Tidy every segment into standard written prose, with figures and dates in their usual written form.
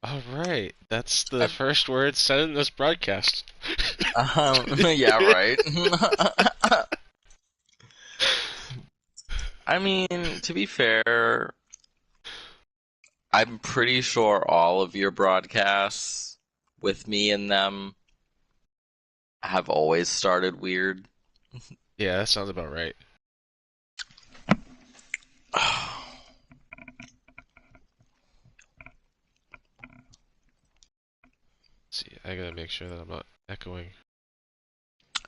Alright, that's the I, first word said in this broadcast. yeah, right. I mean, to be fair, I'm pretty sure all of your broadcasts with me in them have always started weird. Yeah, that sounds about right. Let's see, I gotta make sure that I'm not echoing.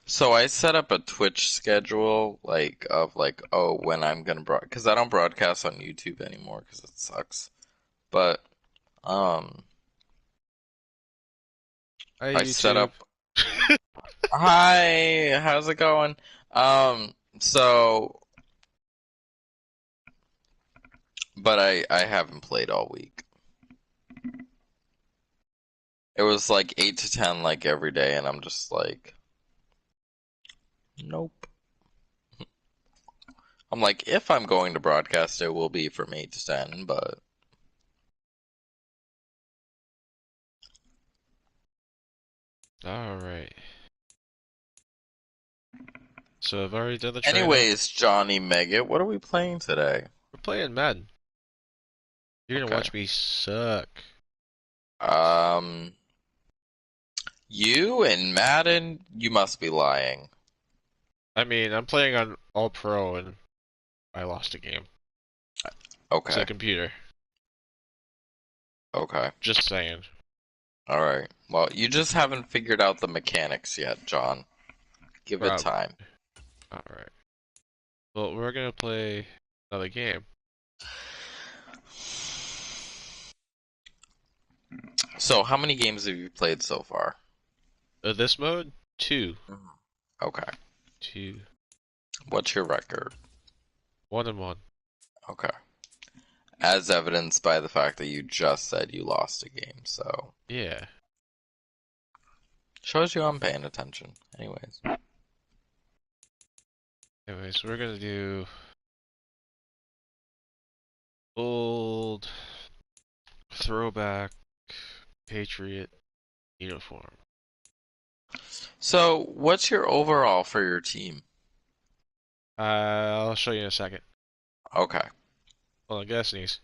So I set up a Twitch schedule, oh, when I'm gonna because I don't broadcast on YouTube anymore because it sucks. But um, Hi, I set YouTube. up. Hi, how's it going? So, but I haven't played all week. It was like 8 to 10 like every day, and I'm just like, nope. I'm like, if I'm going to broadcast, it will be from 8 to 10, but Alright. So I've already done the training. anyways, Johnny Megget, what are we playing today? We're playing Madden. You're gonna Okay. watch me suck. Um, you and Madden, you must be lying. I mean, I'm playing on All Pro and I lost a game. It's a Okay. computer. Okay. Just saying. All right. Well, you just haven't figured out the mechanics yet, John. Give it Probably. time. Alright. Well, we're gonna play another game. So, how many games have you played so far? This mode? Two. Okay. Two. What's your record? 1-1. Okay. As evidenced by the fact that you just said you lost a game, so Yeah. shows you I'm paying attention. Anyways. Anyways, we're gonna do old throwback Patriot uniform. So, what's your overall for your team? I'll show you in a second. Okay. Hold on, I gotta sneeze.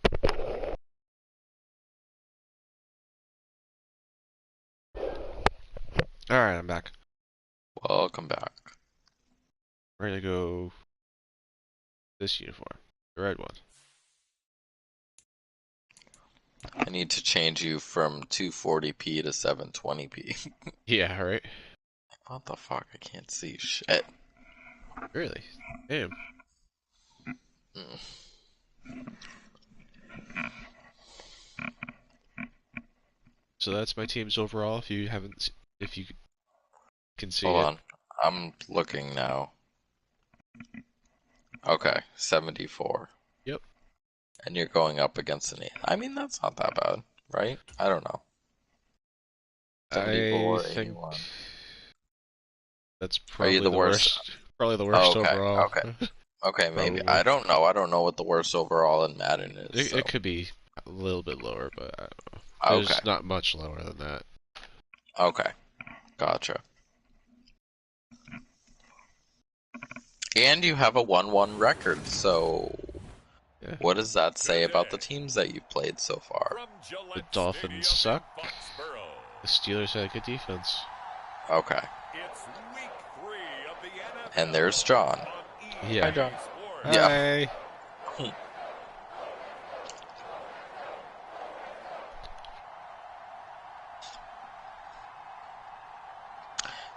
Alright, I'm back. Welcome back. We're gonna go this uniform. The red one. I need to change you from 240p to 720p. Yeah, right? What the fuck? I can't see shit. Really? Damn. Mm. So that's my team's overall. If you can see Hold it. on. I'm looking now. Okay, 74. Yep. And you're going up against an 8. I mean, that's not that bad, right? I don't know. I 74, think 81. that's Are you probably the the worst? worst. Probably the Oh, worst okay, overall. okay. Okay, maybe. Probably. I don't know. I don't know what the worst overall in Madden is, It so. could be a little bit lower, but I don't know. Okay, There's not much lower than that. okay. Gotcha. And you have a 1-1 record, so Yeah. what does that say about the teams that you've played so far? The Dolphins suck. The Steelers had a good defense. Okay. And there's John. Hi, Yeah. John. Yeah. Hi.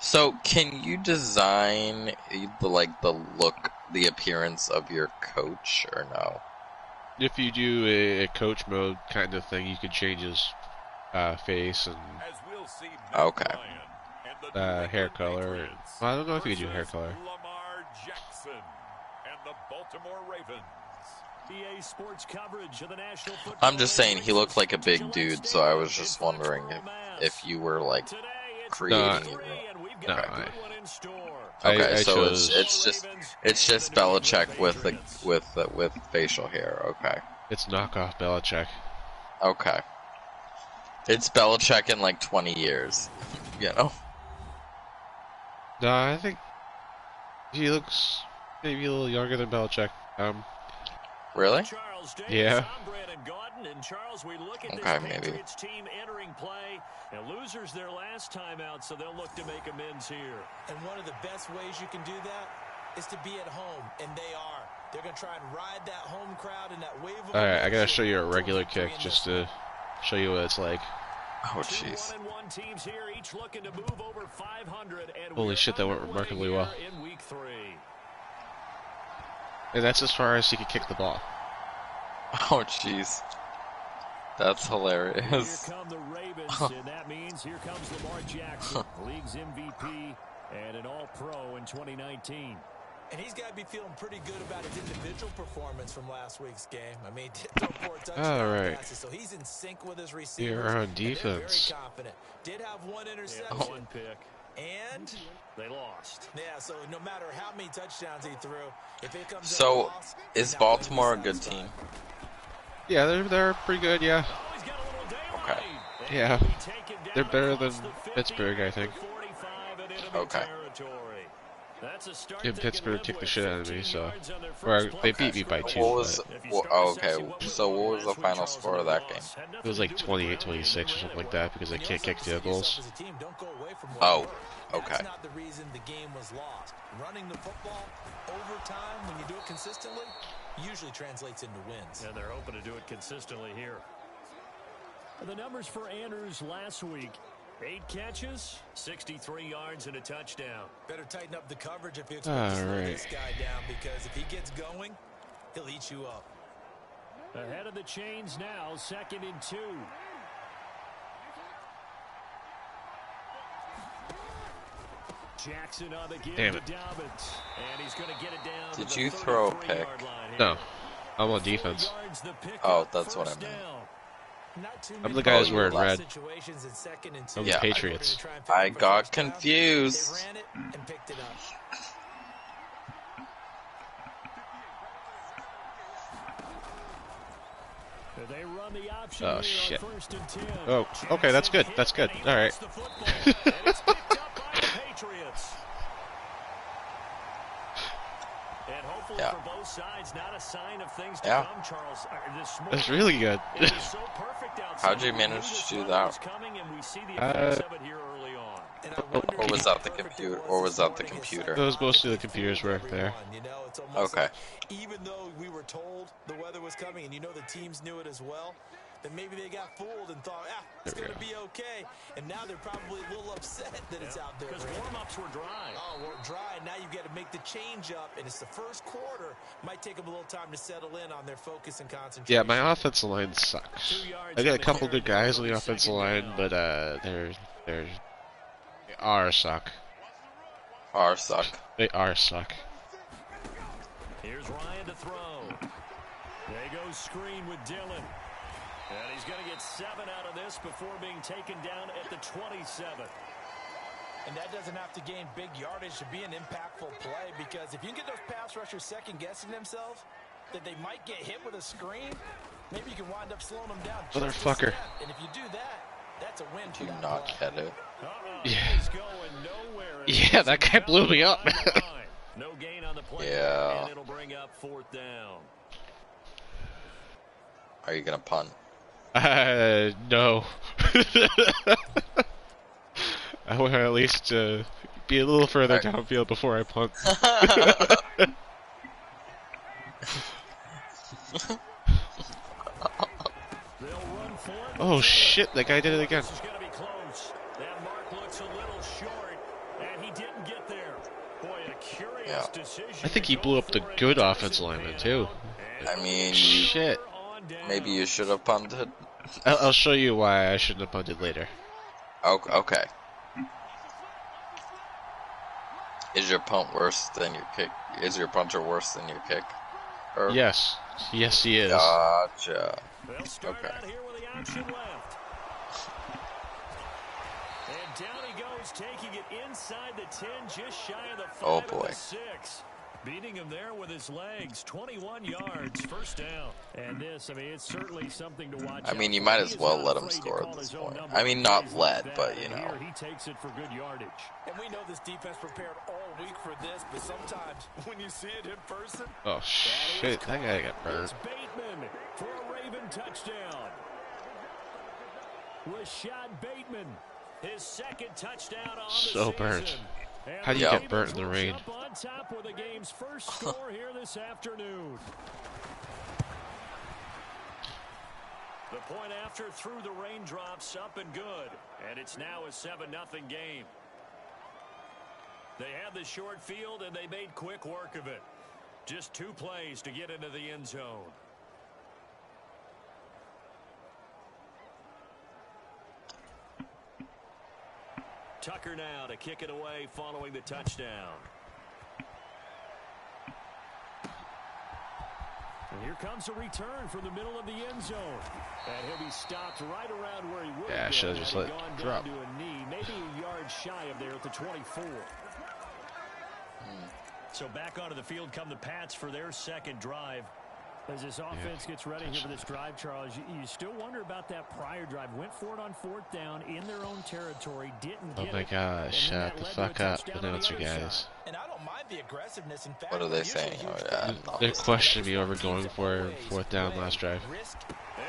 So, can you design the look, the appearance of your coach, or no? If you do a coach mode kind of thing, you can change his face and Okay. hair color. Well, I don't know if you can do hair color. I'm just saying he looked like a big dude, so I was just wondering if you were like No, creating it. no, Okay. Okay, I so chose. it's just Belichick with facial hair. Okay. It's knockoff Belichick. Okay. It's Belichick in like 20 years, you know? No, I think he looks maybe a little younger than Belichick. Really? Yeah. Okay, maybe. Team entering play, and losers their last time out, so they'll look to make amends here. And one of the best ways you can do that is to be at home, and they are. They're going to try and ride that home crowd and that wave of Alright, I gotta show you a regular kick just to show you what it's like. Oh, jeez. Holy shit, that went remarkably well. And that's as far as he could kick the ball. Oh, jeez. That's hilarious. Here come the Ravens, and that means here comes Lamar Jackson, league's MVP and an All-Pro in 2019. And he's got to be feeling pretty good about his individual performance from last week's game. I mean, alright. passes, so he's in sync with his receivers. You're on defense. Very confident. Did have one interception. Yeah, one pick. And they lost. Yeah, so no matter how many touchdowns he threw, if it comes So, loss, is Baltimore a good team? Yeah, they're pretty good, yeah. Okay. Yeah. They're better than Pittsburgh, I think. Okay. And Pittsburgh kicked the shit out of me, so... Or, they beat me by 2. What was... okay, so what was the final score of that game? It was like 28-26 or something like that, because I can't kick field goals. Oh, okay. That's not the reason the game was lost. Running the football over time, when you do it consistently, usually translates into wins. And they're hoping to do it consistently here. The numbers for Andrews last week: 8 catches, 63 yards, and a touchdown. Better tighten up the coverage if you expect to slow Alright. this guy down, because if he gets going, he'll eat you up. Ahead of the chains now, 2nd and 2. Jackson on the give Damn it. to Dobbins, and he's going to get it down. Did to the you throw a 33 pick? yard line here. No. I'm on defense. Oh, that's what I meant. I'm the guy who's Oh, wearing red. I'm the Yeah, Patriots. I got confused. They run the option Oh, here shit. on 1st and 10. Oh, okay, that's good. That's good. Alright. And it's picked up by the Patriots. And hopefully Yeah. for both sides, not a sign of things to Yeah. come, Charles. This That's really good. It was so perfect outside. How'd you We manage knew this to do run that? was coming, and we see the effects of it here early on. Or was that the computer? Or was that the computer? Those mostly the computers work there. Okay. Even though we were told the weather was coming, and you know the teams knew it as well, then maybe they got fooled and thought, it's going to be okay. And now they're probably a little upset that it's out there. Because warm-ups were dry. Oh, we're dry. Now you've got to make the change up, and it's the first quarter. Might take them a little time to settle in on their focus and concentration. Yeah, my offensive line sucks. I got a couple good guys on the offensive line, but they are suck. R suck. They are suck. Here's Ryan to throw. There goes screen with Dillon. And he's going to get 7 out of this before being taken down at the 27. And that doesn't have to gain big yardage to be an impactful play, because if you can get those pass rushers second-guessing themselves, that they might get hit with a screen, maybe you can wind up slowing them down. Motherfucker. And if you do that, that's a win. Do not get it. Yeah. Yeah, that guy blew me up. No gain on the play. Yeah. And it'll bring up 4th down. Are you gonna punt? No. I want to at least be a little further downfield before I punt. Oh shit, that guy did it again. Yeah. I think he blew up the good offensive lineman too. I mean, Shit. maybe you should have punted. I'll show you why I shouldn't have punted later. Okay. Is your punt worse than your kick? Is your punter worse than your kick? Or... Yes. Yes, he is. Gotcha. Okay. And down he goes, taking it inside the 10, just shy of the 5 Oh boy. and the 6. Beating him there with his legs, 21 yards, first down. And this, I mean, it's certainly something to watch. I mean, you out might for. as well let him score at this point. I mean, not let, but you know. Here he takes it for good yardage. And we know this defense prepared all week for this, but sometimes when you see it in person. Oh shit! That guy got burned. It's Bateman for a Raven touchdown. Rashad Bateman, his second touchdown on the So season. burnt. How do you get burnt in the rain? On top with the game's first score here this afternoon. The point after through the raindrops, up and good. And it's now a 7-0 game. They had the short field, and they made quick work of it. Just 2 plays to get into the end zone. Tucker now to kick it away following the touchdown. And here comes a return from the middle of the end zone. And he'll be stopped right around where he would have been. Should have just let it drop. To a knee, maybe a yard shy of there at the 24. So back onto the field come the Pats for their second drive. As this offense gets ready here for this drive, Charles, you still wonder about that prior drive. Went for it on 4th down in their own territory, didn't get it. Oh my gosh, shut the fuck up, announcer guys. And I don't mind the aggressiveness. In fact, What are they saying? Oh, yeah, They're questioning me over going for 4th down last drive.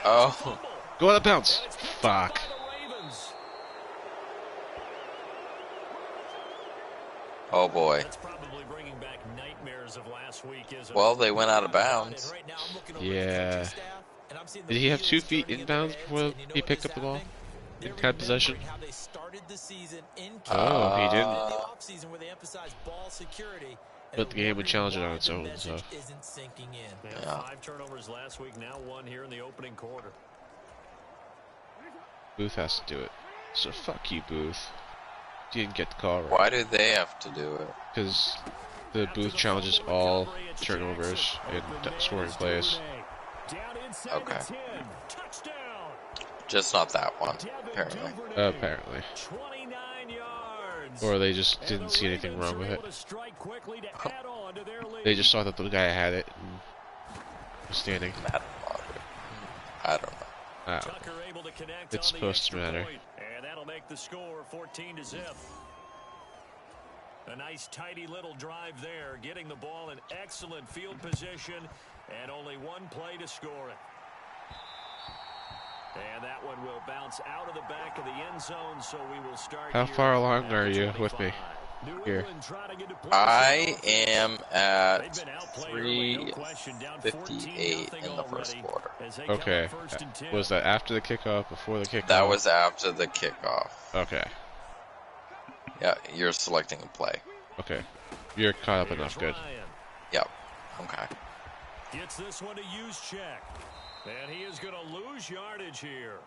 Oh. Go out of bounds. Fuck. Oh boy. Well, they went out of bounds. Yeah. Did he have 2 feet inbounds before he picked up the ball? In kind of possession? Oh, he didn't. But the game would challenge it on its own, so. Yeah. 5 turnovers last week, now 1 here in the opening quarter. Booth has to do it. So fuck you, Booth. You didn't get the call right. Why do they have to do it? Because the Booth challenges all turnovers and scoring plays. Okay. Just not that one, apparently. Apparently. Or they just didn't see anything wrong with it. They just saw that the guy had it and was standing. Madden logic. I don't know. It's supposed to matter. And that'll make the score 14-0. A nice tidy little drive there, getting the ball in excellent field position, and only 1 play to score it. And that one will bounce out of the back of the end zone, so we will start. How far along are you with me? Here. I am at 3:58 in the first quarter. Okay. Was that after the kickoff, before the kickoff? That was after the kickoff. Okay. Yeah, you're selecting a play. Okay. You're caught up enough. Good. Yep. Okay. Gets this one to use check. And he is going to lose yardage here.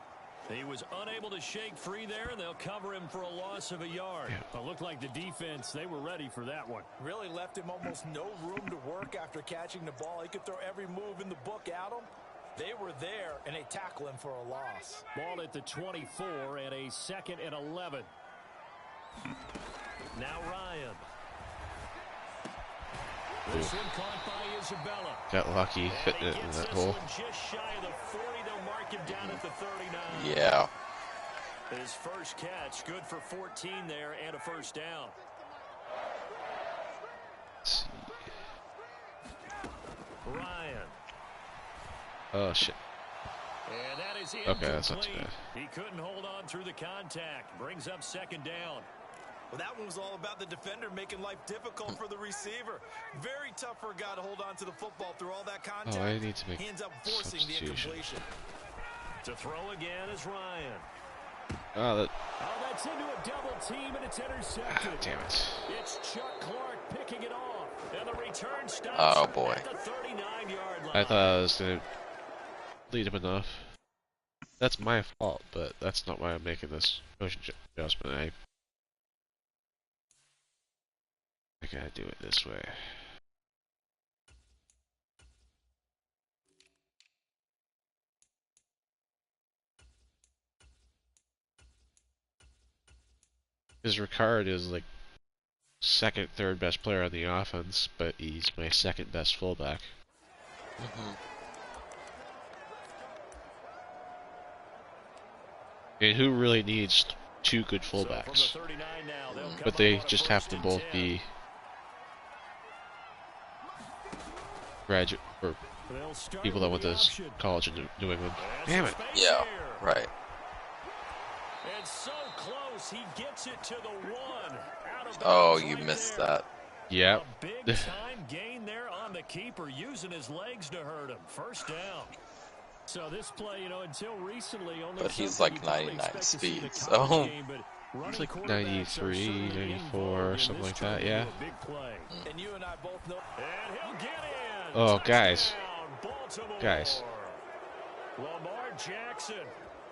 He was unable to shake free there, and they'll cover him for a loss of a yard. It looked like the defense, they were ready for that one. Really left him almost no room to work after catching the ball. He could throw every move in the book at him. They were there, and they tackle him for a loss. Ball at the 24 and a 2nd and 11. Now Ryan. This one caught by Isabella. Got lucky hitting it in that hole. Just shy of the 40, they'll mark him down at the 39. Yeah. His first catch, good for 14 there and a first down. Let's see. Ryan. Oh shit. And that is okay, that's not too bad. He couldn't hold on through the contact. Brings up 2nd down. Well, that one was all about the defender making life difficult for the receiver. Very tough for a guy to hold on to the football through all that contact. Oh, I need to make he ends up forcing the incompletion. To throw again is Ryan. Oh, that's into a double team, and it's intercepted. Damn it. It's Chuck Clark picking it off. And the return stops Oh, boy. at the 39-yard line. I thought I was going to lead him enough. That's my fault, but that's not why I'm making this motion adjustment. I gotta do it this way. Because Ricard is like second, third best player on the offense, but he's my second best fullback. And who really needs two good fullbacks? But they just happen to both be graduate or people that went to college in New England. Damn it! Yeah, right. It's so close, he gets it to the one. Oh, you missed that. Yep. A big time gain there on the keeper, using his legs to hurt him. First down. So this play, you know, until recently, only But he's like 99 speed, so it's like 93, 94, something like that. Yeah. And you and I both know. And he'll get in. Oh, guys. Baltimore. Guys. Lamar Jackson.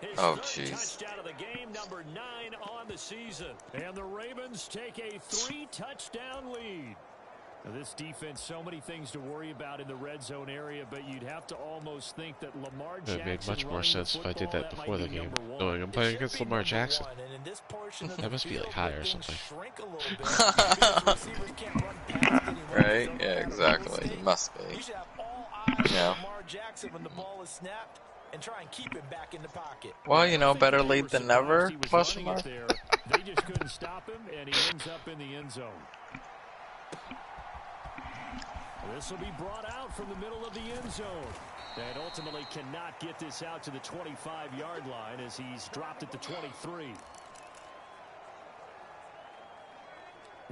His Oh, third jeez. touchdown of the game, number 9 on the season. And the Ravens take a 3-touchdown lead. Now, this defense, so many things to worry about in the red zone area, but you'd have to almost think that Lamar Jackson. It made much more sense if I did that before the game, knowing I'm playing against Lamar Jackson. That must be like high or something. Right? Yeah, exactly. It must be. Yeah. And try and keep him back in the pocket. Well, you know, better late than never. Question mark. They just couldn't stop him, and he ends up in the end zone. This will be brought out from the middle of the end zone. And ultimately cannot get this out to the 25-yard line as he's dropped at the 23.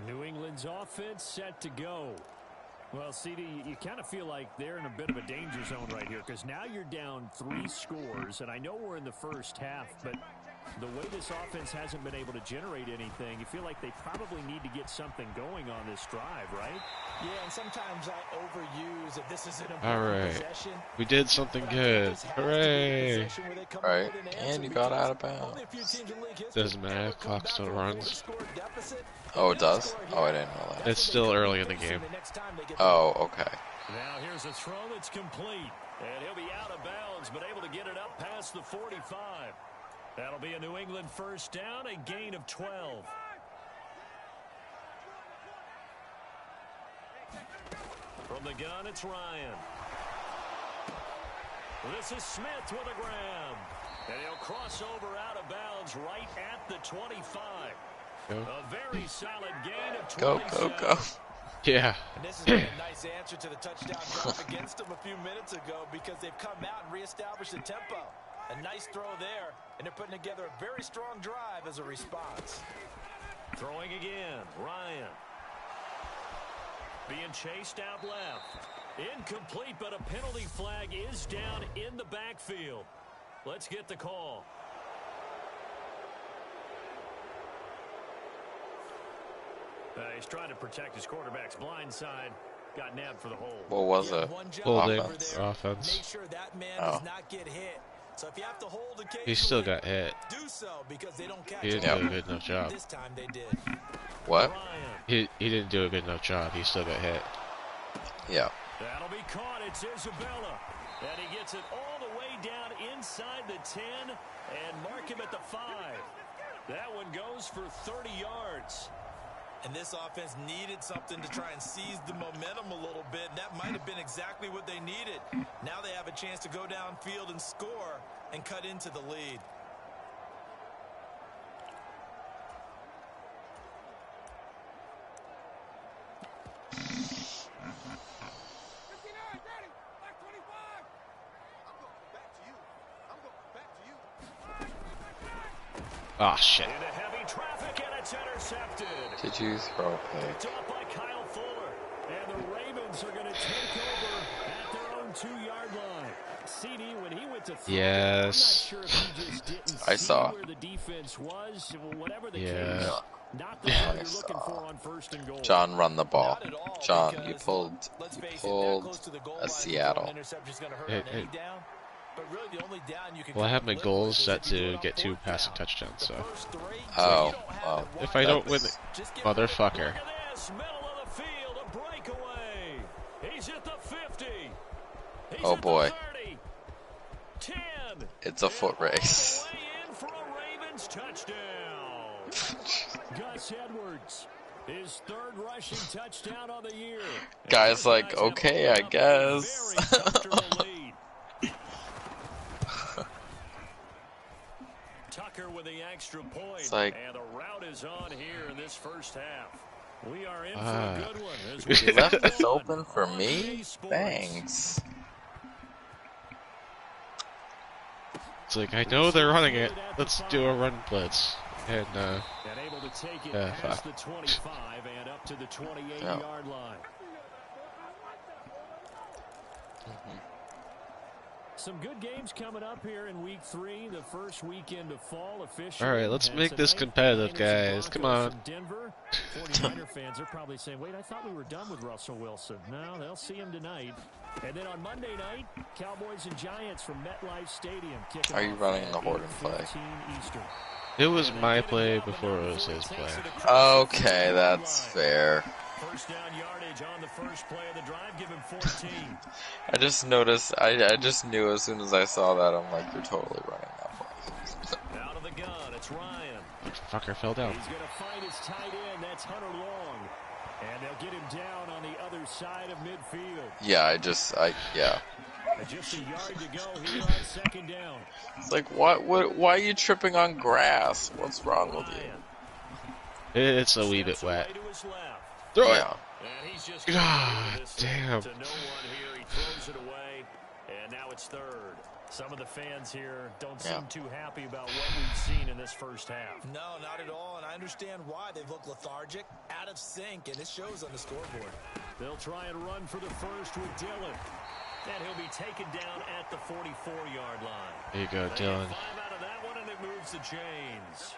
New England's offense set to go. Well, CD, you kind of feel like they're in a bit of a danger zone right here because now you're down 3 scores, and I know we're in the first half, but the way this offense hasn't been able to generate anything, you feel like they probably need to get something going on this drive, right? Yeah, and sometimes I overuse that this is an important possession. We did something good. Hooray! Right, and you got out of bounds. Doesn't matter, clock still runs. Oh, it does? Oh, I didn't know that. It's still early in the game. Oh, okay. Now here's a throw that's complete. And he'll be out of bounds, but able to get it up past the 45. That'll be a New England first down, a gain of 12. From the gun, it's Ryan. This is Smith with a grab. And he'll cross over out of bounds right at the 25. Go. A very solid gain of 27. Go. And Yeah. this has been a nice answer to the touchdown drop against them a few minutes ago because they've come out and reestablished the tempo. A nice throw there, and they're putting together a very strong drive as a response. Throwing again, Ryan. Being chased out left. Incomplete, but a penalty flag is down in the backfield. Let's get the call. He's trying to protect his quarterback's blind side. Got nabbed for the hold. What was it? Holding. Offense. Make sure that man does not get hit. So if you have to hold occasionally, He still got hit. do so because they don't catch He didn't do a good enough job. This time they did. What? He didn't do a good enough job. He still got hit. Yeah. That'll be caught. It's Isabella. And he gets it all the way down inside the 10 and mark him at the 5. That one goes for 30 yards. And this offense needed something to try and seize the momentum a little bit. And that might have been exactly what they needed. Now they have a chance to go downfield and score and cut into the lead. Oh shit. Into heavy traffic, and it's intercepted. Did you throw a pick? Picked off by Kyle Fuller. And the Ravens are going to take over at their own 2-yard line. CD, when he went to throw, Yes. I'm not sure if he just didn't I see saw. where the defense was. Whatever the Yeah. case, not the Yeah, one I you're looking saw. for on first and goal. John, run the ball. Not at all, John, because, you pulled let's face it, that pulled close to the goal a line, Seattle. an interception's gonna hurt Hey, on any hey. down. But really the only down you can Well, I have my live goals with is set if you do to it on get 2 fourth passing down. touchdowns, The so. first 3, Oh, you don't have well. it. If I don't win, Just get motherfucker. Look at this, middle of the field, a breakaway. He's at the 50. He's Oh, at boy. The 30. 10. It's a foot race. All the way in for a Ravens touchdown. Gus Edwards. His third rushing touchdown on the year. Guy's like, okay, I guess. Tucker with the extra point. It's like, and the route is on here in this first half. We are in for a good one. you left this open for me? Thanks. It's like, I know they're running it. Let's do a run blitz. And, able to take it fuck. past the 25 and up to the 28-yard line. Some good games coming up here in week 3, the first weekend of fall officially. Alright, let's make this competitive, guys. Come on. Denver. 49er fans are probably saying, wait, I thought we were done with Russell Wilson. No, they'll see him tonight. And then on Monday night, Cowboys and Giants from MetLife Stadium. Are you running the Horton play? It was my play before it was his play. Okay, that's fair. First down yardage on the first play of the drive. Give him 14. I just noticed, I just knew as soon as I saw that, I'm like, you're totally running that play. Out of the gun, it's Ryan. Fucker fell down. He's going to find his tight end. That's Hunter Long. And they'll get him down on the other side of midfield. Yeah, yeah. Just a yard to go here on second down. It's like, why are you tripping on grass? What's wrong with you? It's a wee bit wet. Throw it! God damn. To no one here. He throws it away. And now it's third. Some of the fans here don't seem too happy about what we've seen in this first half. No, not at all, and I understand why. They've looked lethargic, out of sync, and it shows on the scoreboard. They'll try and run for the first with Dillon. And he'll be taken down at the 44-yard line. There you go, Dillon. 5 out of that one, and it moves the chains.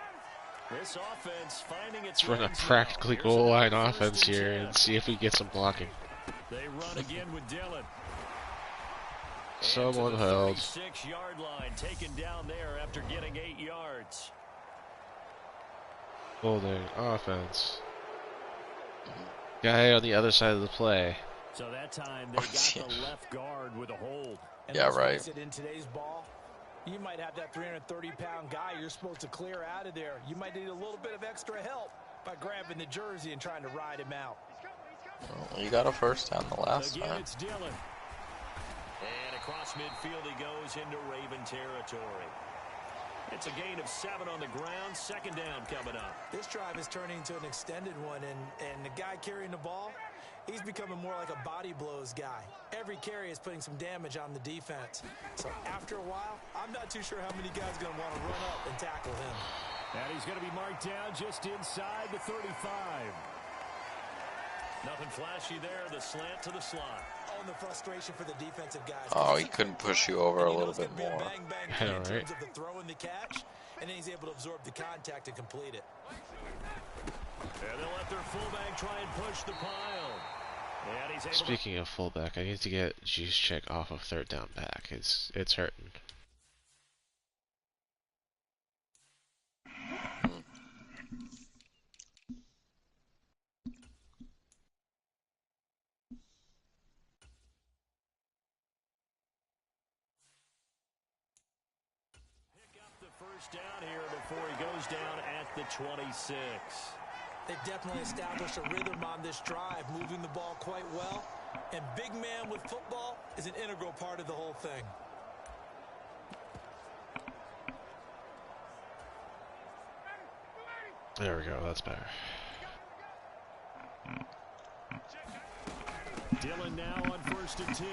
This offense finding its Let's run a practically goal line offense here and see if we get some blocking. They run again with Dillon. Someone held. 6-yard line taken down there after getting 8 yards. Holding offense. Guy on the other side of the play. So that time they got the left guard with a hold. And yeah, right. In today's ball, you might have that 330-pound guy you're supposed to clear out of there. You might need a little bit of extra help by grabbing the jersey and trying to ride him out. Well, you got a first down the last Again, time. It's Dillon. And across midfield he goes into Raven territory. It's a gain of 7 on the ground. Second down coming up. This drive is turning into an extended one, and the guy carrying the ball, he's becoming more like a body blows guy. Every carry is putting some damage on the defense. So after a while, I'm not too sure how many guys are going to want to run up and tackle him. And he's going to be marked down just inside the 35. Nothing flashy there. The slant to the slot. Oh, and the frustration for the defensive guys. Oh, he couldn't push you over a little bit more. Bang, in terms of the throw and the catch, and then he's able to absorb the contact and complete it. And they'll let their fullback try and push the pile. And he's able Speaking of fullback, I need to get Juice Check off of third down back. It's hurting. first down here before he goes down at the 26. They've definitely established a rhythm on this drive, moving the ball quite well. And big man with football is an integral part of the whole thing. There we go, that's better. Dillon now on 1st and 10.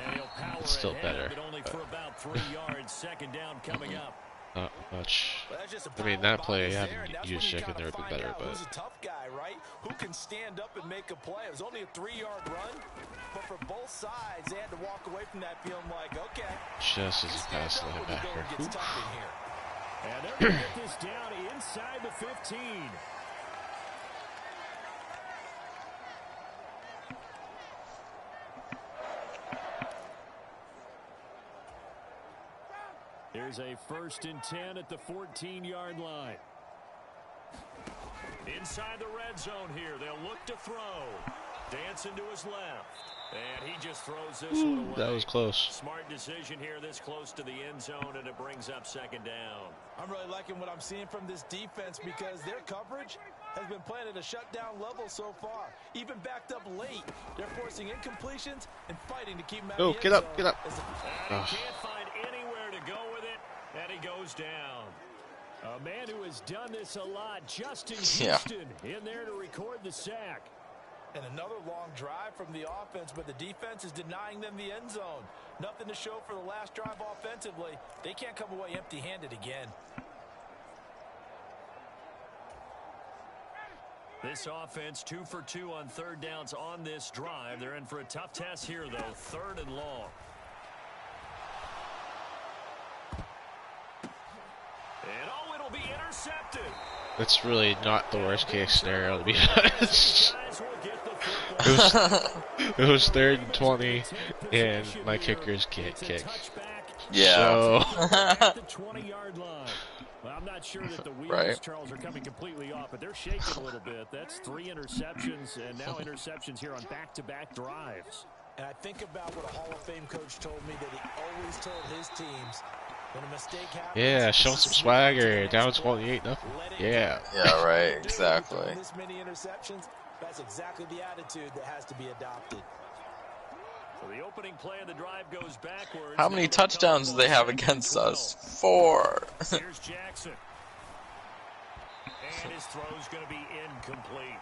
And he'll power It's still ahead, better. but only for about 3 yards. Second down coming up. Not much. Well, that's just a I mean, pile that of play, bodies yeah, there, and that's used when you Check in there gotta would be find better, out but who's a tough guy, right? Who can stand up and make a play? It was only a 3-yard run, but for both sides, they had to walk away from that feeling like, okay, just as a pass linebacker. gets tough in here. And they're going to get this down inside the 15. Here's a 1st and 10 at the 14-yard line. Inside the red zone here. They'll look to throw. Dancing to his left. And he just throws this one away. That was close. Smart decision here this close to the end zone, and it brings up second down. I'm really liking what I'm seeing from this defense because their coverage has been playing at a shutdown level so far. Even backed up late, they're forcing incompletions and fighting to keep them out of the get end up, get up. And he can't find anywhere to go with it, and he goes down. A man who has done this a lot, Justin Houston, in there to record the sack. And another long drive from the offense, but the defense is denying them the end zone. Nothing to show for the last drive offensively. They can't come away empty-handed again. This offense 2 for 2 on third downs on this drive. They're in for a tough test here, though. 3rd and long. And oh, it'll be intercepted. It's really not the worst case scenario, to be honest. It was 3rd and 20, and my kickers can't kick. Yeah. So. Well, I'm not sure that the wheels, Charles, are coming completely off, but they're shaking a little bit. That's 3 interceptions, and now interceptions here on back-to-back drives. And I think about what a Hall of Fame coach told me, that he always told his teams, when a mistake happens, Yeah, show some swagger. Down 28-0. Yeah. Yeah, right. Exactly. This many interceptions, that's exactly the attitude that has to be adopted. So the opening play of the drive goes backwards. How many touchdowns do they have against us? 4. Here's Jackson. And his throw's going to be incomplete.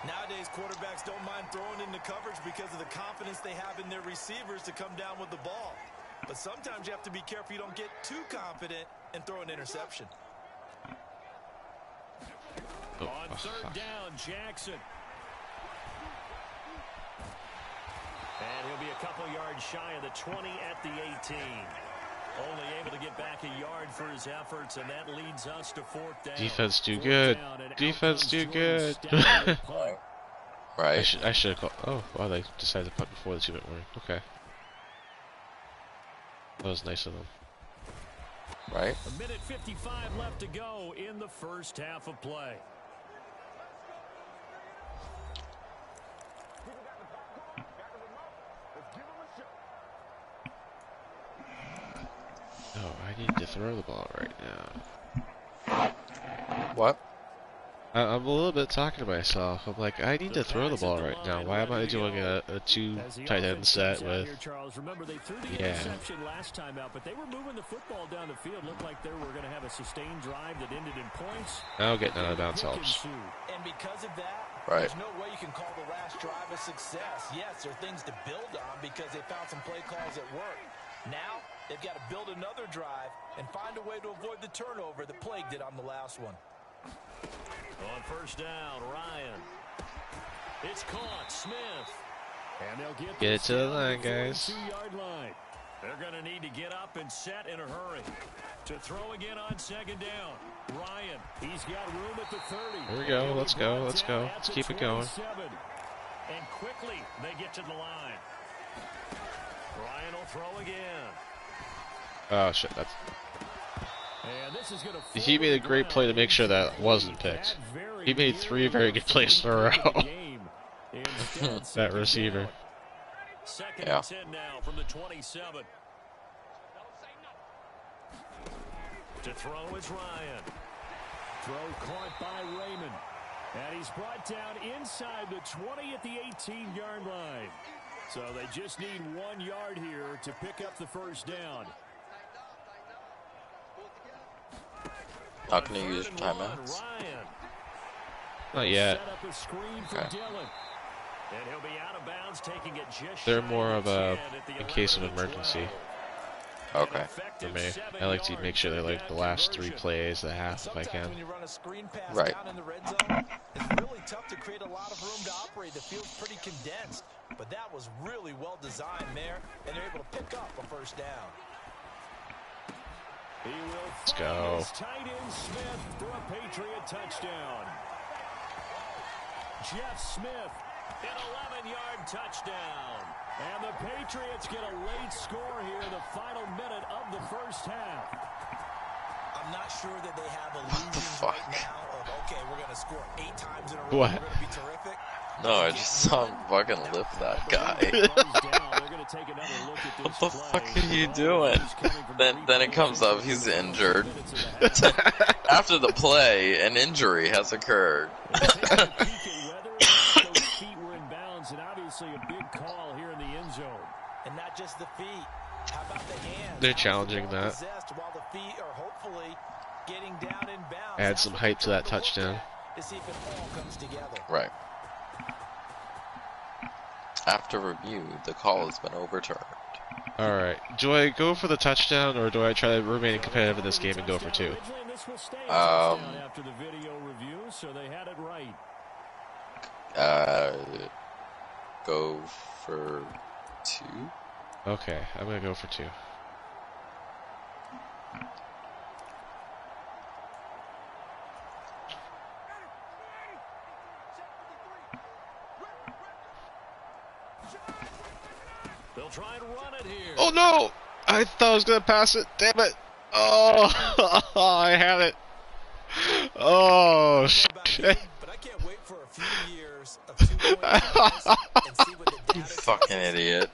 Nowadays, quarterbacks don't mind throwing into coverage because of the confidence they have in their receivers to come down with the ball. But sometimes you have to be careful you don't get too confident and throw an interception. On 3rd down, Jackson. And he'll be a couple yards shy of the 20 at the 18. Only able to get back a yard for his efforts, and that leads us to 4th down. Defense do good. Defense do good. Right. I should have called. Oh, wow, they decided to punt before the 2-minute warning. Okay. That was nice of them. Right. 1:55 left to go in the first half of play. Oh, I need to throw the ball right now. What? I'm a little bit talking to myself. I'm like, I need to throw the ball right now. Why am I doing a 2 tight end set with... Remember, they threw the interception last time out, but they were moving the football down the field. Looked like they were going to have a sustained drive that ended in points. Now getting out of bounds helps. And because of that, right, there's no way you can call the last drive a success. Yes, there are things to build on because they found some play calls that work. Now, they've got to build another drive and find a way to avoid the turnover that plagued it on the last one. On 1st down, Ryan. It's caught, Smith. And they'll get it to the line, guys. 2-yard line. They're going to need to get up and set in a hurry. To throw again on 2nd down. Ryan, he's got room at the 30. Here we go. Let's go. Let's go. Let's keep it going. And quickly, they get to the line. Ryan will throw again. Oh, shit. That's... And this is gonna He made a great play to make sure that wasn't picked. He made 3 very good plays in a row. That receiver. 2nd and 10 now from the 27. To throw is Ryan. Throw caught by Raymond. And he's brought down inside the 20 at the 18-yard line. So they just need 1 yard here to pick up the 1st down. Not going to use timeouts. Not yet. Okay. And he'll be out of bounds, taking it just They're more of a in case of emergency. Okay. For me, I like to make sure they like the last 3 plays, the half if I can. When you run a screen pass Right. down in the red zone, it's really tough to create a lot of room to operate. The field's pretty condensed, but that was really well designed there, and they're able to pick up a 1st down. Let's go. Tight end Smith for a Patriot touchdown. Jeff Smith, an 11-yard touchdown. And the Patriots get a late score here in the final minute of the 1st half. I'm not sure that they have illusions right now of, okay, we're going to score 8 times in a row. What? We're going to be terrific. No, I just saw him fucking lift that guy. What the fuck are you doing? Then it comes up, he's injured. After the play, an injury has occurred. And not just the feet. How about the hands? They're challenging that. While the feet are hopefully getting down in bounds. Add some hype to that touchdown. To see if it all comes together. Right. After review, the call has been overturned. Alright. Do I go for the touchdown, or do I try to remain competitive in this game and go for 2? Go for 2? Okay, I'm gonna go for 2. They'll try and run it here. Oh no! I thought I was gonna pass it. Damn it! Oh, I had it. Oh shit! But I can't wait for a few years of 2-point and see what the You fucking idiot.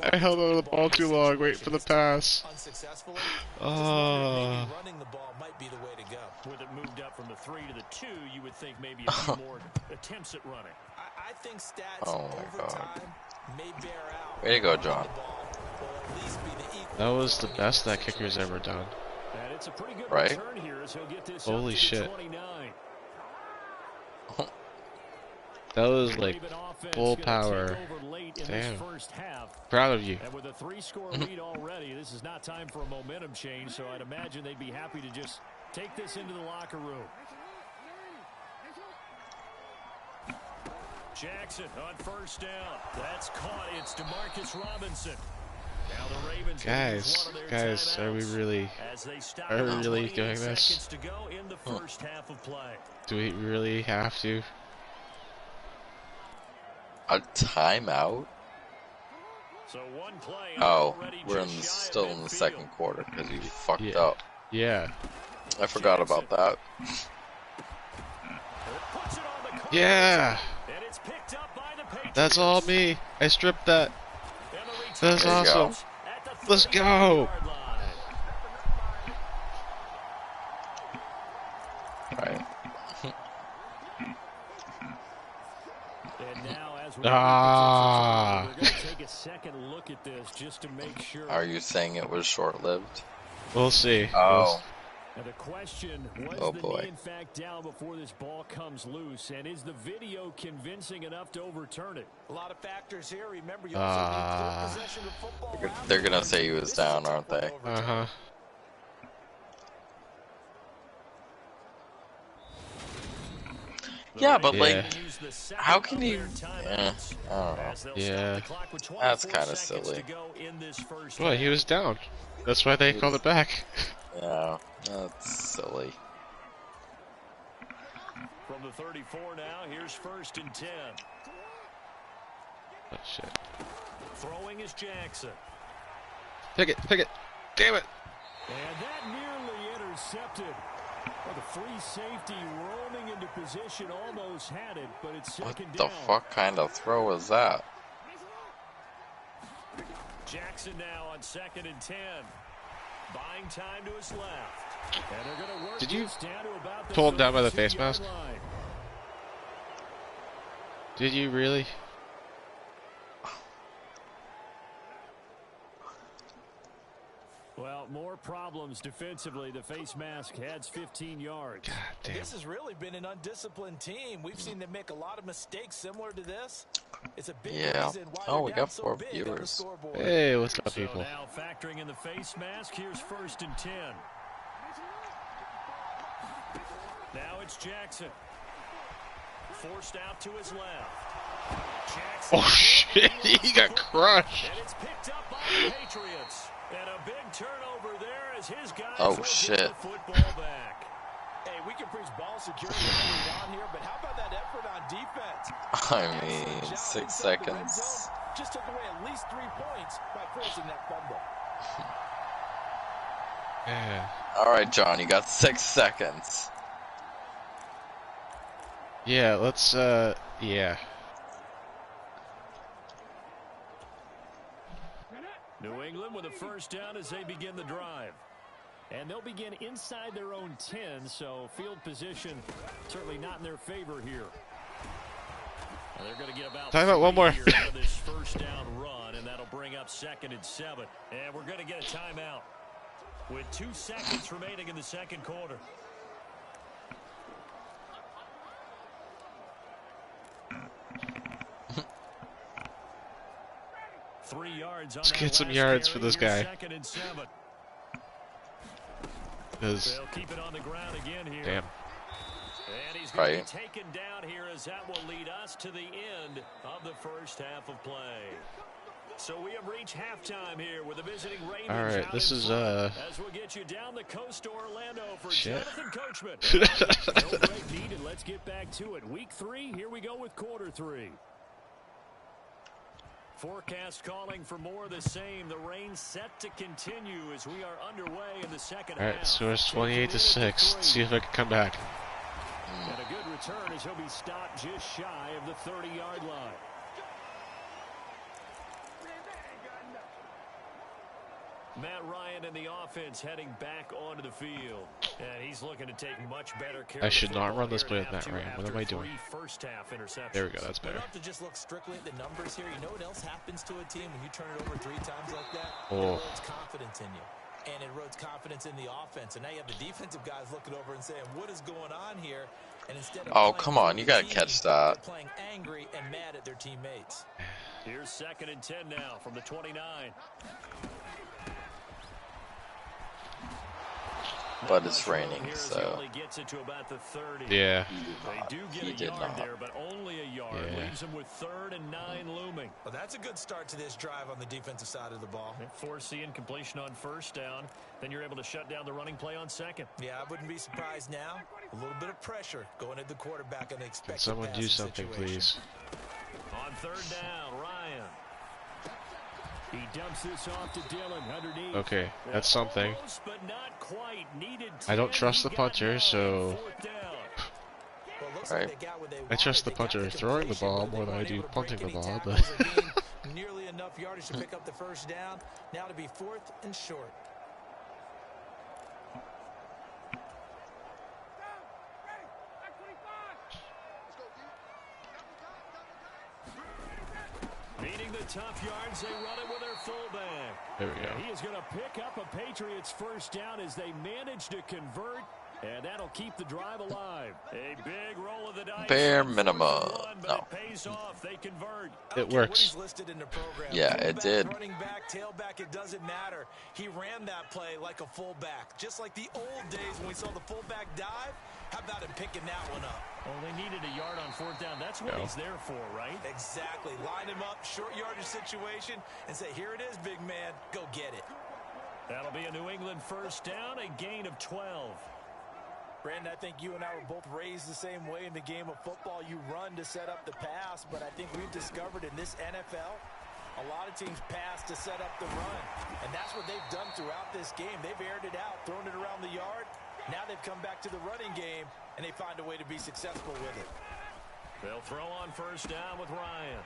I held on to the ball too long, wait for the pass. Unsuccessfully. Oh. Running the ball might be the way to go. With it moved up from the 3 to the 2, you would think maybe a few more attempts at running. I think stats Oh my over God. time may bear out. Way to go, John. That was the best that kicker's ever done. And it's a pretty good Right? return here as he'll get this Holy up to the shit. 29. That was like full power. Damn. Proud of you. And with a 3-score lead already, this is not time for a momentum change, so I'd imagine they'd be happy to just take this into the locker room. Jackson on first down. That's caught. It's DeMarcus Robinson. Now the Ravens Guys, are we really doing this? To go in the first half of play. Do we really have to? A timeout? So one play. Oh, we're still in the second quarter because you fucked up. Yeah. I forgot about that. Yeah. That's all me. I stripped that. That's awesome. Let's go. Right. Ah. Are you saying it was short-lived? We'll see. Oh. And the question, was Oh the boy. knee in fact down before this ball comes loose? And is the video convincing enough to overturn it? A lot of factors here. Remember, you also need full possession of football. They're gonna say he was down, aren't they? Uh-huh. Yeah, but Yeah. like, how can you? I don't know. Yeah. That's kind of silly. Well, he was down. That's why they called it back. Yeah, that's silly. From the 34 now, here's 1st and 10. Oh, shit. Throwing is Jackson. Pick it. Damn it. And that nearly intercepted. Well, the free safety roaming into position almost had it, but it's What second the down. fuck kind of throw is that? Jackson now on 2nd and 10. Buying time to his left. And they're going to work. Did you down to about the pull him down by the 32-yard face mask? line. Did you really? Well, more problems defensively. The face mask adds 15 yards. God damn. This has really been an undisciplined team. We've seen them make a lot of mistakes similar to this. It's a big reason why Oh, we they're down got so 4 big on the viewers. scoreboard. Hey, what's up, So people? now factoring in the face mask, here's 1st and 10. Now it's Jackson. Forced out to his left. Jackson. Oh shit, he got crushed. And it's picked up by the Patriots. And a big turnover there as his guys Oh, will get shit. the football back. Hey, we can preach ball security all we want here, but how about that effort on defense? I Excellent mean, job 6 inside the red seconds. zone. Just took away at least 3 points by forcing that fumble. Yeah. Alright, John, you got 6 seconds. Yeah, let's, yeah. New England with a first down as they begin the drive. And they'll begin inside their own 10, so field position certainly not in their favor here. And they're going to get about Time out, one more. here out of this first down run, and that'll bring up 2nd and 7. And we're going to get a timeout with 2 seconds remaining in the second quarter. Three yards on Let's get some yards for this guy. 2nd and 7. Because, They'll keep it on the ground again here. damn. And he's going to be taken down here as that will lead us to the end of the first half of play. So we have reached halftime here with the visiting Ravens. All right, this is as we'll get you down the coast to Orlando for shit. Jonathan Coachman. No break needed. Let's get back to it. Week 3. Here we go with quarter 3. Forecast calling for more of the same. The rain set to continue as we are underway in the second half. All right, so it's 28-6. Let's see if I can come back. And a good return as he'll be stopped just shy of the 30-yard line. Matt Ryan and the offense heading back onto the field. And he's looking to take much better care I of should the not football run this here play in with Matt half Ryan. two What am I after doing? 3 first-half interceptions. There we go, that's You better. don't have to just look strictly at the numbers here. You know what else happens to a team when you turn it over 3 times like that? Oh. It erodes confidence in you. And it erodes confidence in the offense. And now you have the defensive guys looking over and saying, what is going on here? And instead of Come on, you gotta catch that. They're playing angry and mad at their teammates. Here's 2nd and 10 now from the 29. But it's raining, so. Gets it to about the 30. Yeah. They do get a yard there, but only a yard. Yeah. Leaves them with 3rd and 9 looming. Well, that's a good start to this drive on the defensive side of the ball. Force the incompletion on first down. Then you're able to shut down the running play on 2nd. Yeah, I wouldn't be surprised now. A little bit of pressure going at the quarterback and expect. Can someone do something, please? On 3rd down, Ryan. He dumps this off to Dillon underneath. Okay, that's something. Almost, but not quite. Needed I don't 10. trust the He got puncher, 9. so 4th down. Well, looks Right. like they got what they I trust the wanted. They puncher got throwing the ball completion, more but than I they do weren't able to punting the break any ball, tackles but or gain nearly enough yardage to pick up the first down. Now to be 4th and short. Beating the tough yards, they run it with their fullback. there we go. He is going to pick up a Patriots first down as they manage to convert, and that'll keep the drive alive. A big roll of the dice. Bare on minimum. 4th and 1, but No. it pays off. They convert. It works. Listed in the program. Yeah, it Fullback, did. Running back, tailback, it doesn't matter. He ran that play like a fullback, just like the old days when we saw the fullback dive. How about him picking that one up? Well, they needed a yard on 4th down. That's what he's there for, right? Exactly. Line him up, short yardage situation, and say, here it is, big man. Go get it. That'll be a New England first down, a gain of 12. Brandon, I think you and I were both raised the same way in the game of football. You run to set up the pass, but I think we've discovered in this NFL, a lot of teams pass to set up the run. And that's what they've done throughout this game. They've aired it out, thrown it around the yard. Now they've come back to the running game, and they find a way to be successful with it. They'll throw on first down with Ryan.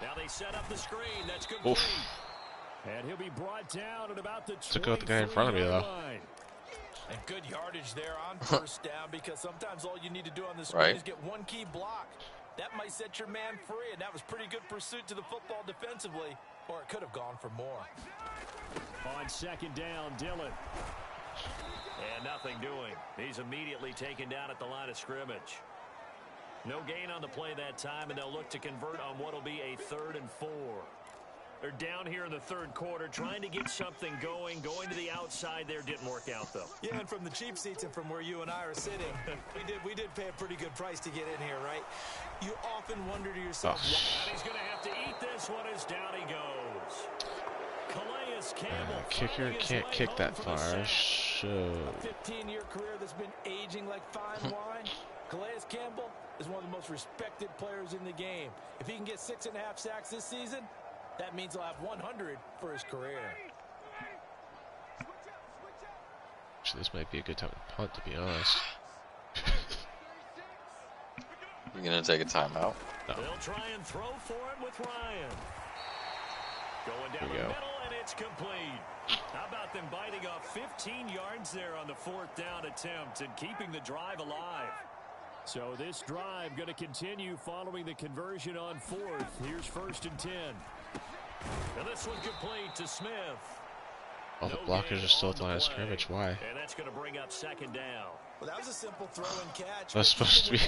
Now they set up the screen. That's good. And he'll be brought down at about the Took out the guy in front of me, though. line. And good yardage there on first down, because sometimes all you need to do on the screen is get one key block. That might set your man free, and that was pretty good pursuit to the football defensively, or it could have gone for more. On 2nd down, Dillon. And nothing doing. He's immediately taken down at the line of scrimmage. No gain on the play that time, and they'll look to convert on what will be a 3rd and 4. They're down here in the 3rd quarter, trying to get something going. Going to the outside there didn't work out, though. Yeah, and from the cheap seats and from where you and I are sitting, we did pay a pretty good price to get in here, right? You often wonder to yourself, And he's going to have to eat this one as down he goes. Calais Campbell. Kicker can't kick that far. So a 15-year career that's been aging like fine wine. Calais Campbell is one of the most respected players in the game. If he can get 6.5 sacks this season, that means he'll have 100 for his career. actually, this might be a good time to punt, to be honest. You gonna take a timeout? No. They'll try and throw for it with Ryan. Going down the middle, and it's complete. How about them biting off 15 yards there on the 4th down attempt and keeping the drive alive? So this drive going to continue following the conversion on 4th. Here's 1st and 10. And this one complete to Smith. All the blockers are still at the line of scrimmage. Why? And that's going to bring up 2nd down. Well, that was a simple throw and catch. That's supposed to be.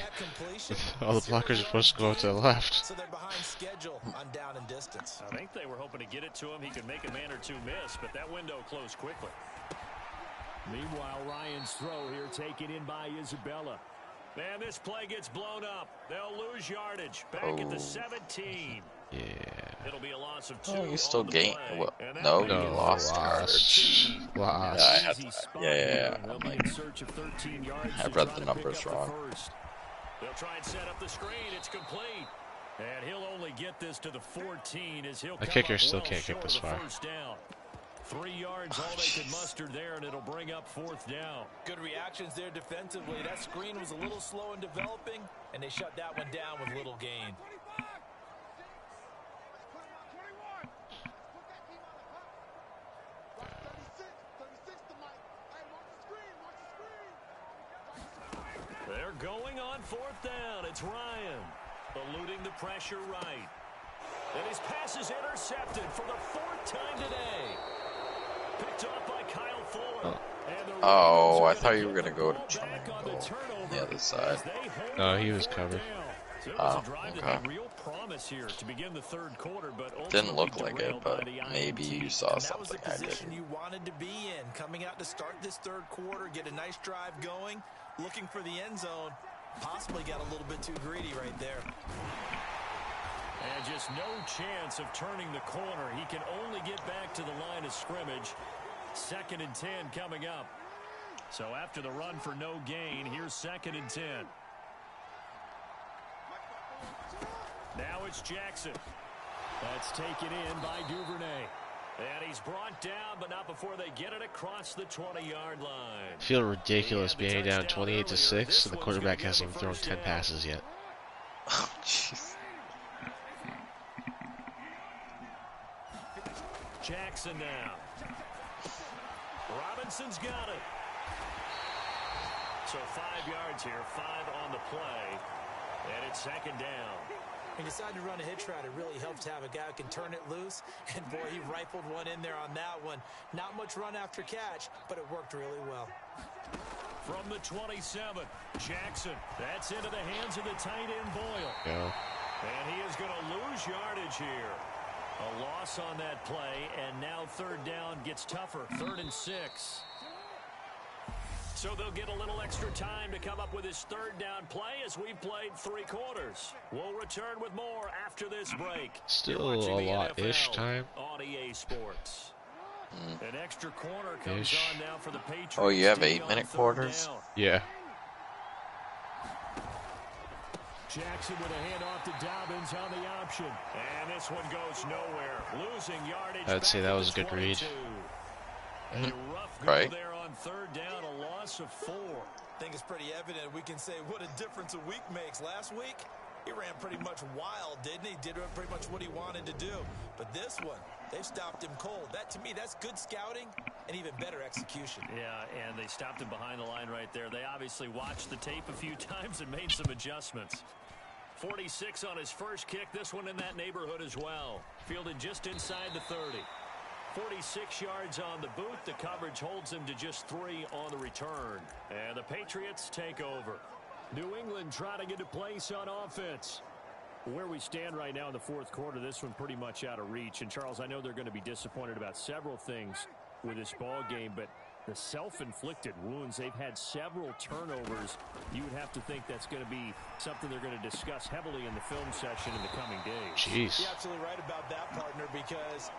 All the blockers are supposed to go to the left. So they're behind schedule on down and distance. I think they were hoping to get it to him. He could make a man or two miss, but that window closed quickly. Meanwhile, Ryan's throw here taken in by Isabella. Man, this play gets blown up. They'll lose yardage. Back at the 17. Yeah. It'll be a loss of 2. Oh, you still gained. Well, No, you lost yardage. Lost. Yeah. They'll be in search of 13 yards. I read the numbers wrong. They'll try and set up the screen. It's complete. And he'll only get this to the 14 as he'll The come kicker up still well can't get short this of the far. 1st down. 3 yards all they could muster there, and it'll bring up 4th down. Good reactions there defensively. That screen was a little slow in developing, and they shut that one down with little gain. They're going on 4th down. It's Ryan eluding the pressure right. And his pass is intercepted for the 4th time today. Picked off by Kyle Fuller. Oh, I thought you were gonna go to try and go the other side. No, he was covered. Oh, okay. Real promise here to begin the 3rd quarter, but Didn't look like it, but maybe you saw That was something the I position didn't. you wanted to be in. Coming out to start this 3rd quarter, get a nice drive going, looking for the end zone. Possibly got a little bit too greedy right there. And just no chance of turning the corner. He can only get back to the line of scrimmage. 2nd and 10 coming up. So after the run for no gain, here's 2nd and 10. Now it's Jackson. That's taken in by Duvernay. And he's brought down, but not before they get it across the 20-yard line. I feel ridiculous being down 28-6, and the quarterback hasn't even thrown 10 passes yet. Oh, jeez. Jackson now. Robinson's got it. So 5 yards here, 5 on the play. And it's 2nd down. He decided to run a hitch route. It really helps to have a guy who can turn it loose. And boy, he rifled one in there on that one. Not much run after catch, but it worked really well. From the 27, Jackson. That's into the hands of the tight end Boyle. Go. And he is going to lose yardage here. A loss on that play, and now 3rd down gets tougher. 3rd and 6. So they'll get a little extra time to come up with his 3rd down play as we've played 3 quarters. We'll return with more after this break. Still a lot-ish time. On EA Sports. An extra corner comes Ish. on now for the Patriots. Oh, you have taking 8-minute on 3rd quarters? down. Yeah. Jackson with a handoff to Dobbins on the option. And this one goes nowhere. Losing yardage. I'd say back that at was the a good read. 22. A rough go Right. there on 3rd down, a loss of 4. I think it's pretty evident. We can say what a difference a week makes. Last week, he ran pretty much wild, didn't he? Did pretty much what he wanted to do. But this one, they've stopped him cold. That, to me, that's good scouting and even better execution. Yeah, and they stopped him behind the line right there. They obviously watched the tape a few times and made some adjustments. 46 on his first kick. This one in that neighborhood as well. Fielded just inside the 30. 46 yards on the boot. The coverage holds him to just 3 on the return. And the Patriots take over. New England trying to get a place on offense. Where we stand right now in the 4th quarter, this one pretty much out of reach. And, Charles, I know they're going to be disappointed about several things with this ball game, but the self-inflicted wounds, they've had several turnovers. You would have to think that's going to be something they're going to discuss heavily in the film session in the coming days. Jeez. You're absolutely right about that, partner, because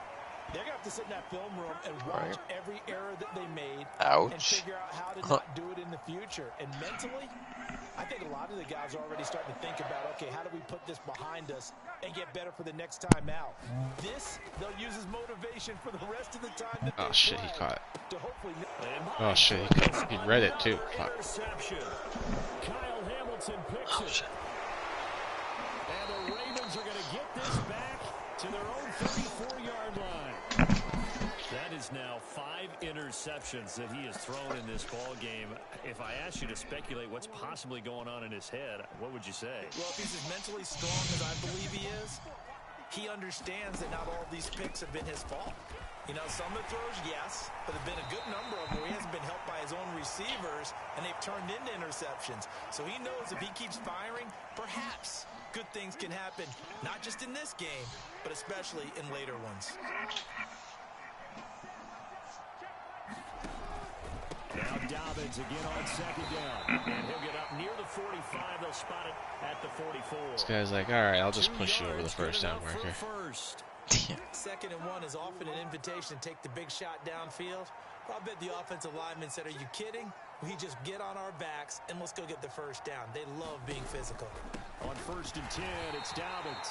they're going to have to sit in that film room and watch every error that they made and Ouch. figure out how to not do it in the future. And mentally, I think a lot of the guys are already starting to think about, okay, how do we put this behind us and get better for the next time out? This, they'll use as motivation for the rest of the time that they Oh shit, he play caught. to hopefully... Oh shit, he read it too. Fuck. Interception. Kyle Hamilton picks it. And the Ravens are going to get this back to their own 34-yard line. That is now 5 interceptions that he has thrown in this ball game. If I asked you to speculate what's possibly going on in his head, what would you say? Well, if he's as mentally strong as I believe he is, he understands that not all these picks have been his fault. You know, some of the throws, yes, but there have been a good number of them where he hasn't been helped by his own receivers, and they've turned into interceptions. So he knows if he keeps firing, perhaps good things can happen, not just in this game, but especially in later ones. Now Dobbins again on second down. And he'll get up near the 45. They'll spot it at the 44. This guy's like, alright, I'll just push you over the first down marker. Second and 1 is often an invitation to take the big shot downfield. I bet the offensive linemen said, are you kidding? We just get on our backs and let's go get the first down. They love being physical. On 1st and 10, it's Dobbins.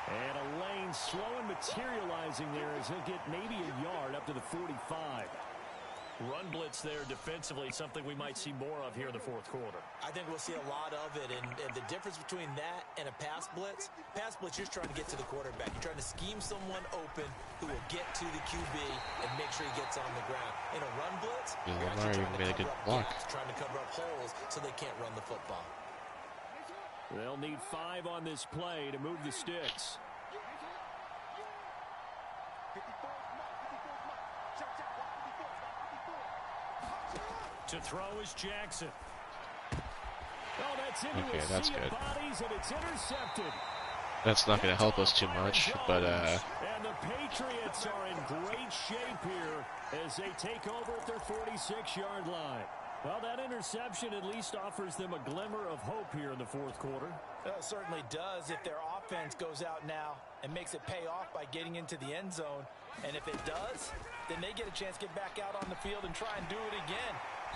And a lane slow and materializing there as he'll get maybe a yard up to the 45. Run blitz there defensively, something we might see more of here in the 4th quarter. I think we'll see a lot of it, and the difference between that and a pass blitz, you're trying to get to the quarterback. You're trying to scheme someone open who will get to the QB and make sure he gets on the ground. In a run blitz, you're actually trying to cover up gaps, trying to cover up holes so they can't run the football. They'll need 5 on this play to move the sticks. To throw is Jackson. Oh, that's into okay, that's good. Bodies, and it's intercepted. That's not going to help us too much, but And the Patriots are in great shape here as they take over at their 46-yard line. Well, that interception at least offers them a glimmer of hope here in the 4th quarter. It certainly does if their offense goes out now and makes it pay off by getting into the end zone. And if it does, then they get a chance to get back out on the field and try and do it again.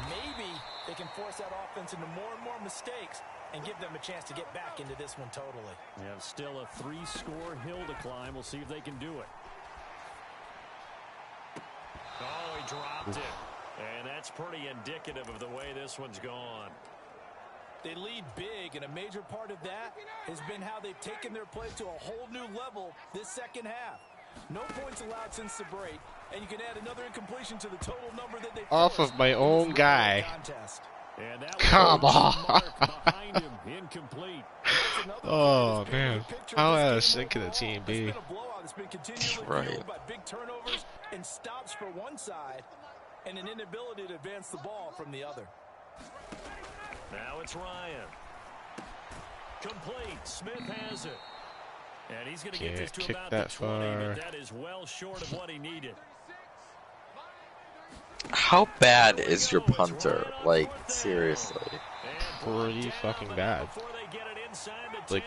Maybe they can force that offense into more and more mistakes and give them a chance to get back into this one totally. Yeah, still a 3-score hill to climb. We'll see if they can do it. Oh, he dropped it. And that's pretty indicative of the way this one's gone. They lead big, and a major part of that has been how they've taken their play to a whole new level this second half. No points allowed since the break, and you can add another incompletion to the total number that they off of my own guy. And that Come on. behind him, incomplete. Oh man, how out of sync can the team be? Right. By big turnovers and stops for one side, and an inability to advance the ball from the other. Now it's Ryan. Complete. Smith has it. And he's going to get this to about the 20, but that is well short of what he needed. How bad is your punter? Like, seriously. Pretty fucking bad. Like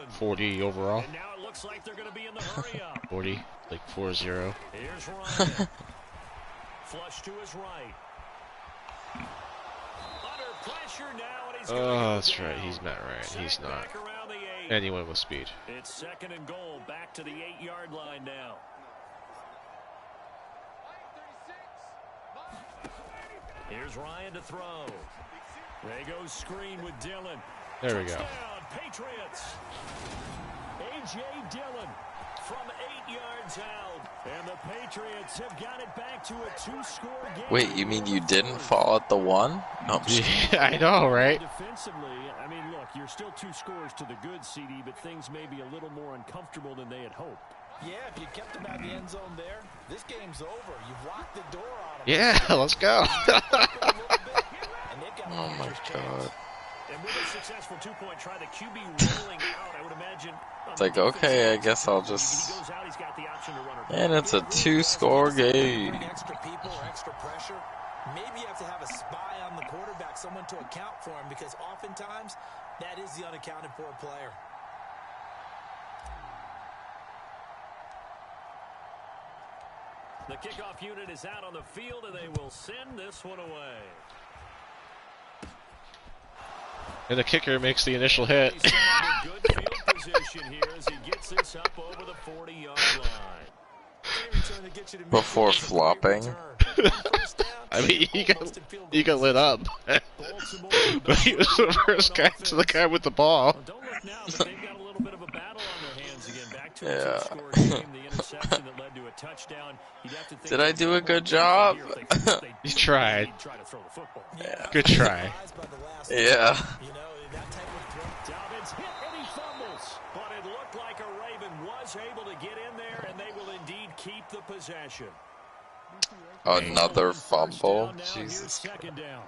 40 overall. And now it looks like they're going to be in the hurry up. 40, like 4-0. Here's Ryan. Flush to his right. Under pressure now, and he's oh, that's right. He's not right. He's not. Anyone with speed. It's 2nd and goal. Back to the 8-yard line now. Here's Ryan to throw. They go screen with Dillon. There we go. Touchdown, Patriots. A.J. Dillon from 8 yards out. And the Patriots have got it back to a 2-score game. Wait, you mean you didn't fall at the 1? No, yeah, I know, right? Defensively, I mean, look, you're still 2 scores to the good, CD, but things may be a little more uncomfortable than they had hoped. Yeah, if you kept them out of the end zone there, this game's over. You've locked the door on them. Yeah, let's go. oh my God. And with a successful 2-point try, the QB rolling out, I would imagine. It's like, okay, I guess I'll just... And it's a 2-score game. Extra people or extra pressure. Maybe you have to have a spy on the quarterback, someone to account for him, because oftentimes that is the unaccounted for player. The kickoff unit is out on the field, and they will send this one away. And the kicker makes the initial hit. Good field position here as he gets this up over the 40-yard line. Before flopping. I mean, he got lit up. But he was the first guy to the guy with the ball. Don't look now, but they've got a little Yeah. score game, the interception that led to a touchdown. You'd have to think Did I do a good job? You tried. try to throw the football. Good try. Yeah. You know, that type of throw. Dobbins hit and he fumbles. But it looked like a Raven was able to get in there, and they will indeed keep the possession. Another fumble? Now Jesus Christ. second down.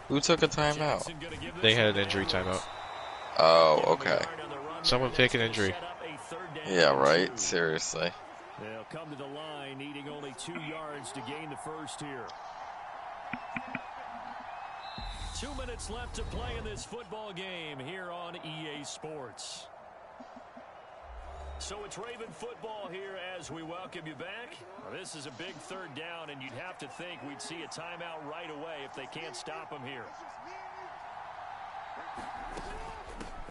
Who took a timeout? They had an injury timeout. Oh, okay. Someone take an injury. Yeah, right? Seriously. They'll come to the line needing only 2 yards to gain the first here. 2 minutes left to play in this football game here on EA Sports. So it's Raven football here as we welcome you back. This is a big third down, and you'd have to think we'd see a timeout right away if they can't stop them here.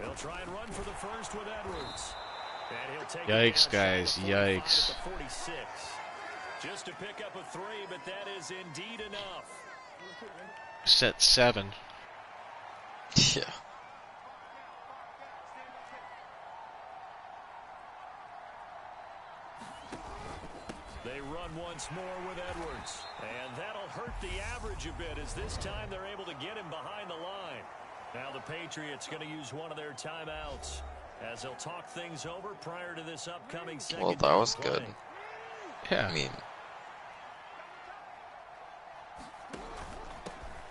They'll try and run for the first with Edwards. And he'll take Yikes, guys. Yikes. 46. Just to pick up a 3, but that is indeed enough. Set 7. Yeah. They run once more with Edwards. And that'll hurt the average a bit as this time they're able to get him behind the line. Now the Patriots going to use one of their timeouts as they'll talk things over prior to this upcoming second. Well, that was good. Yeah. I mean,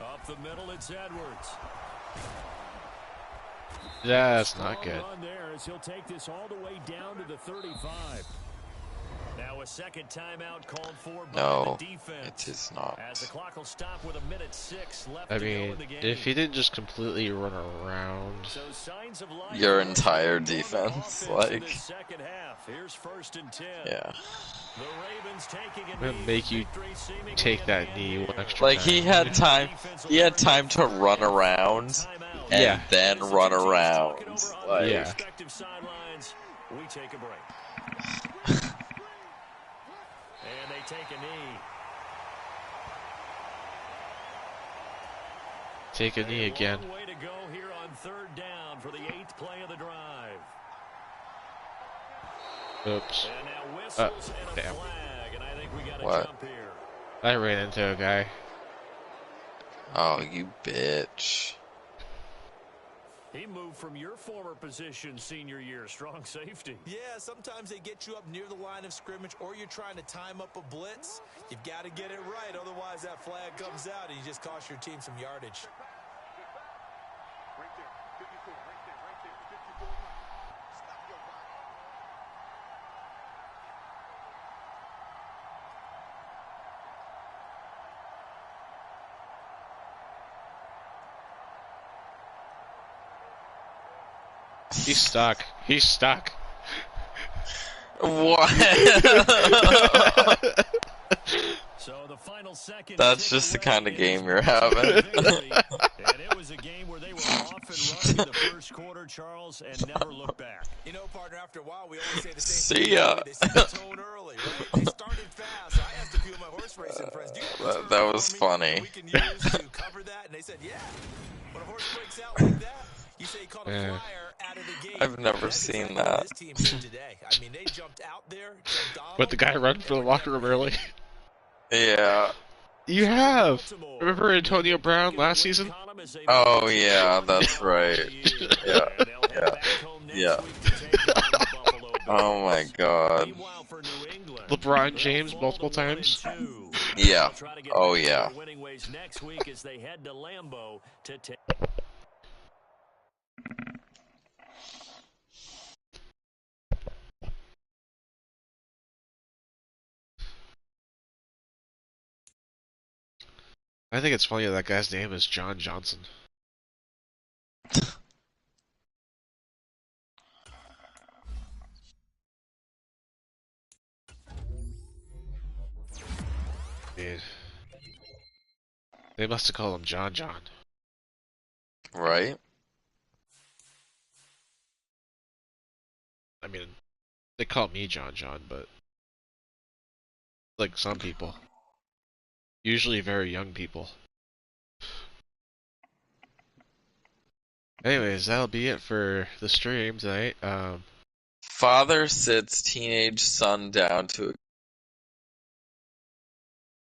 Up the middle, it's Edwards. That's not good. Run there as he'll take this all the way down to the 35. Now a second timeout called for by no, the defense. it is not. As the clock will stop with 1:06 left I to go mean, in the game. if he didn't just completely run around. So signs of life Your on the entire offense defense, in like, this second half. Here's 1st and 10. yeah. The Ravens taking a I'm gonna knee. make you Victory seemingly take in that the knee end one here. extra Like, he had time to run around and Yeah. then run around. Like, Yeah. Respective sidelines, we take a break. And they take a knee. Take a knee again. Long way to go here on 3rd down for the 8th play of the drive. Oops. And now whistles and a damn. flag, and I think we got a What? jump here. I ran into a guy. oh, you bitch. He moved from your former position senior year, strong safety. Yeah, sometimes they get you up near the line of scrimmage or you're trying to time up a blitz. You've got to get it right, otherwise that flag comes out and you just cost your team some yardage. He's stuck. He's stuck. What? So the final second That's just the kind of game you're having. and it was a game where they were off and running the first quarter, Charles, and never looked back. You know, partner, after a while, we always say the same See thing. ya. They set the tone early, right? They started fast. I asked a few of my horse racing friends, do you have a That term was for me funny. we can use to cover that? And they said, yeah. When a horse breaks out like that, you say he caught a Yeah. flyer out of the gate. I've never That's seen exactly what that. This team did today. I mean, they jumped out there, jumped on But the them, guy run for the locker room early. Yeah. You have. Remember Antonio Brown last season? Oh, yeah, that's right. Yeah. Yeah. Yeah. Oh my god. LeBron James multiple times. Yeah. Oh, yeah. Winning ways next week as they head to Lambeau to take. I think it's funny that guy's name is John Johnson. Dude. They must have called him John John. Right? I mean, they call me John John, but like some people. Usually very young people. Anyways, that'll be it for the stream tonight. Father sits teenage son down to